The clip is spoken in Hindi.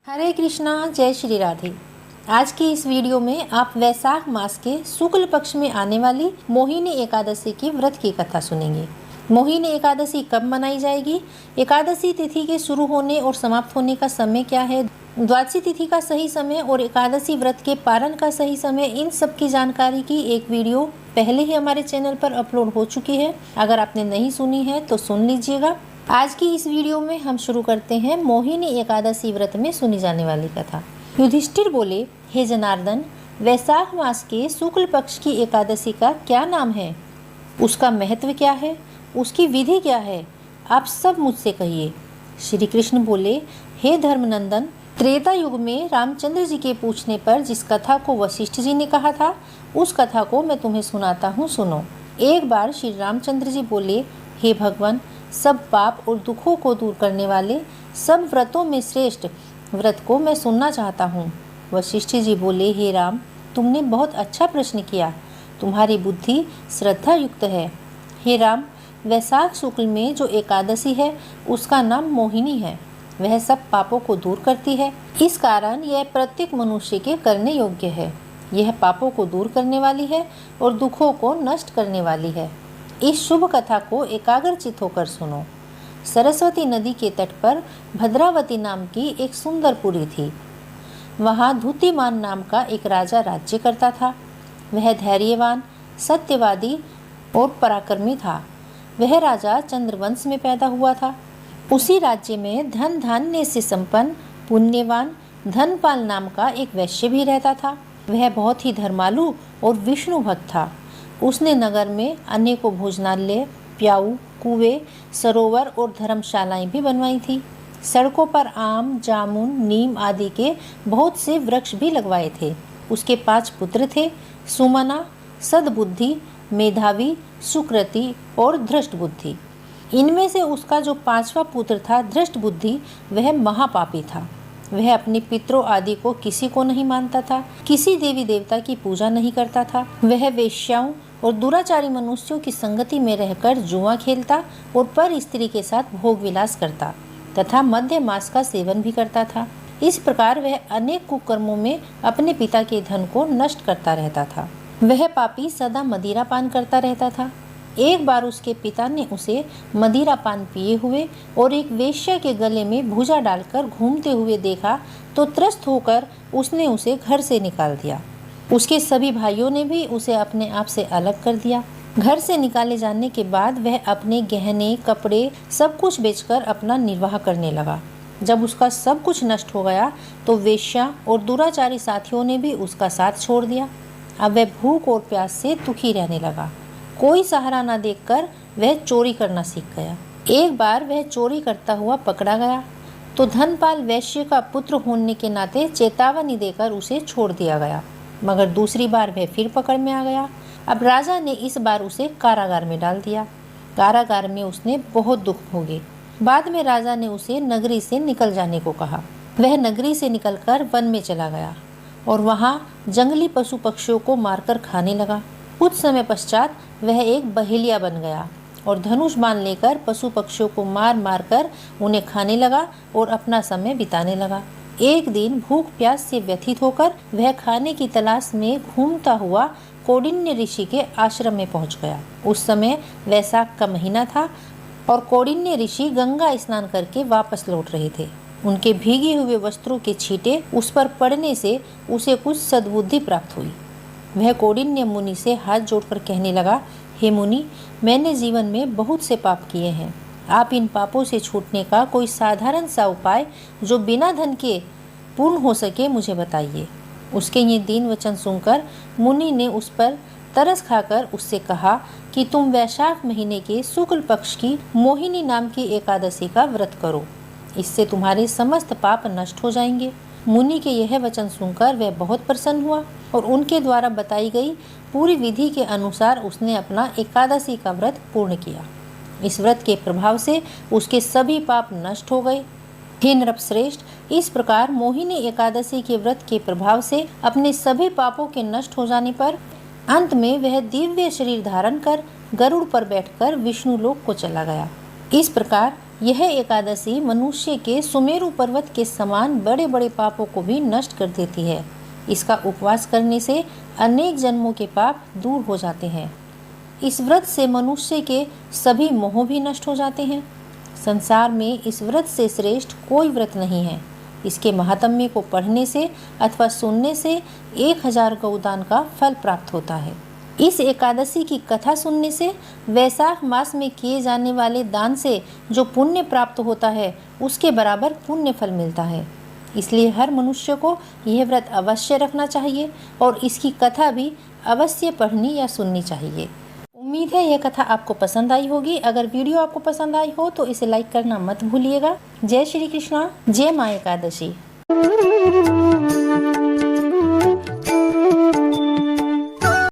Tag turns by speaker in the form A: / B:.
A: हरे कृष्णा, जय श्री राधे। आज की इस वीडियो में आप वैशाख मास के शुक्ल पक्ष में आने वाली मोहिनी एकादशी की व्रत की कथा सुनेंगे। मोहिनी एकादशी कब मनाई जाएगी, एकादशी तिथि के शुरू होने और समाप्त होने का समय क्या है, द्वादशी तिथि का सही समय और एकादशी व्रत के पारण का सही समय, इन सब की जानकारी की एक वीडियो पहले ही हमारे चैनल पर अपलोड हो चुकी है। अगर आपने नहीं सुनी है तो सुन लीजिएगा। आज की इस वीडियो में हम शुरू करते हैं मोहिनी एकादशी व्रत में सुनी जाने वाली कथा। युधिष्ठिर बोले, हे जनार्दन, वैशाख मास के शुक्ल पक्ष की एकादशी का क्या नाम है, उसका महत्व क्या है, उसकी विधि क्या है, आप सब मुझसे कहिए। श्री कृष्ण बोले, हे धर्मनंदन, त्रेता युग में रामचंद्र जी के पूछने पर जिस कथा को वशिष्ठ जी ने कहा था, उस कथा को मैं तुम्हें सुनाता हूँ, सुनो। एक बार श्री रामचंद्र जी बोले, हे भगवान, सब पाप और दुखों को दूर करने वाले सब व्रतों में श्रेष्ठ व्रत को मैं सुनना चाहता हूँ। वशिष्ठ जी बोले, हे राम, तुमने बहुत अच्छा प्रश्न किया, तुम्हारी बुद्धि श्रद्धा युक्त है। हे राम, वैशाख शुक्ल में जो एकादशी है उसका नाम मोहिनी है। वह सब पापों को दूर करती है, इस कारण यह प्रत्येक मनुष्य के करने योग्य है। यह पापों को दूर करने वाली है और दुखों को नष्ट करने वाली है। इस शुभ कथा को एकाग्रचित होकर सुनो। सरस्वती नदी के तट पर भद्रावती नाम की एक सुंदर पुरी थी। वहाँ धूतिमान नाम का एक राजा राज्य करता था। वह धैर्यवान, सत्यवादी और पराक्रमी था। वह राजा चंद्रवंश में पैदा हुआ था। उसी राज्य में धन धान्य से संपन्न पुण्यवान धनपाल नाम का एक वैश्य भी रहता था। वह बहुत ही धर्मालु और विष्णु भक्त था। उसने नगर में अनेकों भोजनालय, प्याऊ, कुएं, सरोवर और धर्मशालाएं भी बनवाई थी। सड़कों पर आम, जामुन, नीम आदि के बहुत से वृक्ष भी लगवाए थे। उसके 5 पुत्र थे, सुमना, सद्बुद्धि, मेधावी, सुकृति और धृष्टबुद्धि। इनमें से उसका जो 5वां पुत्र था धृष्टबुद्धि, वह महापापी था। वह अपने पितरों आदि को किसी को नहीं मानता था, किसी देवी देवता की पूजा नहीं करता था। वह वेश्याओं और दुराचारी मनुष्यों की संगति में रहकर जुआ खेलता और पर स्त्री के साथ भोग विलास करता तथा मध्य मास का सेवन भी करता था। इस प्रकार वह अनेक कुकर्मों में अपने पिता के धन को नष्ट करता रहता था। वह पापी सदा मदिरा पान करता रहता था। एक बार उसके पिता ने उसे मदिरा पान पिए हुए और एक वेश्या के गले में भुजा डालकर घूमते हुए देखा तो त्रस्त होकर उसने उसे घर से निकाल दिया। उसके सभी भाइयों ने भी उसे अपने आप से अलग कर दिया। घर से निकाले जाने के बाद वह अपने गहने, कपड़े सब कुछ बेचकर अपना निर्वाह करने लगा। जब उसका सब कुछ नष्ट हो गया तो वेश्या और दुराचारी साथियों ने भी उसका साथ छोड़ दिया। अब वह भूख और प्यास से दुखी रहने लगा। कोई सहारा न देखकर वह चोरी करना सीख गया। एक बार वह चोरी करता हुआ पकड़ा गया तो धनपाल वैश्य का पुत्र होने के नाते चेतावनी देकर उसे छोड़ दिया गया, मगर दूसरी बार वह फिर पकड़ में आ गया। अब राजा ने इस बार उसे कारागार में डाल दिया। कारागार में उसने बहुत दुख भोगे। बाद में राजा ने उसे नगरी से निकल जाने को कहा। वह नगरी से निकलकर वन में चला गया और वहाँ जंगली पशु पक्षियों को मारकर खाने लगा। कुछ समय पश्चात वह एक बहेलिया बन गया और धनुष बाण लेकर पशु पक्षियों को मार मार कर उन्हें खाने लगा और अपना समय बिताने लगा। एक दिन भूख प्यास से व्यथित होकर वह खाने की तलाश में घूमता हुआ कौंडिन्य ऋषि के आश्रम में पहुंच गया। उस समय वैशाख का महीना था और कौंडिन्य ऋषि गंगा स्नान करके वापस लौट रहे थे। उनके भीगे हुए वस्त्रों के छींटे उस पर पड़ने से उसे कुछ सद्बुद्धि प्राप्त हुई। वह कौंडिन्य मुनि से हाथ जोड़कर कहने लगा, हे मुनि, मैंने जीवन में बहुत से पाप किए हैं। आप इन पापों से छूटने का कोई साधारण सा उपाय जो बिना धन के पूर्ण हो सके मुझे बताइए। उसके ये दीन वचन सुनकर मुनि ने उस पर तरस खाकर उससे कहा कि तुम वैशाख महीने के शुक्ल पक्ष की मोहिनी नाम की एकादशी का व्रत करो, इससे तुम्हारे समस्त पाप नष्ट हो जाएंगे। मुनि के यह वचन सुनकर वह बहुत प्रसन्न हुआ और उनके द्वारा बताई गई पूरी विधि के अनुसार उसने अपना एकादशी का व्रत पूर्ण किया। इस व्रत के प्रभाव से उसके सभी पाप नष्ट हो गए। हे नृपश्रेष्ठ, इस प्रकार मोहिनी एकादशी के व्रत के प्रभाव से अपने सभी पापों के नष्ट हो जाने पर अंत में वह दिव्य शरीर धारण कर गरुड़ पर बैठकर विष्णु लोक को चला गया। इस प्रकार यह एकादशी मनुष्य के सुमेरु पर्वत के समान बड़े बड़े पापों को भी नष्ट कर देती है। इसका उपवास करने से अनेक जन्मों के पाप दूर हो जाते हैं। इस व्रत से मनुष्य के सभी मोह भी नष्ट हो जाते हैं। संसार में इस व्रत से श्रेष्ठ कोई व्रत नहीं है। इसके महात्म्य को पढ़ने से अथवा सुनने से 1000 गौदान का फल प्राप्त होता है। इस एकादशी की कथा सुनने से वैशाख मास में किए जाने वाले दान से जो पुण्य प्राप्त होता है उसके बराबर पुण्य फल मिलता है। इसलिए हर मनुष्य को यह व्रत अवश्य रखना चाहिए और इसकी कथा भी अवश्य पढ़नी या सुननी चाहिए। उम्मीद है यह कथा आपको पसंद आई होगी। अगर वीडियो आपको पसंद आई हो तो इसे लाइक करना मत भूलिएगा। जय श्री कृष्णा, जय माँ एकादशी।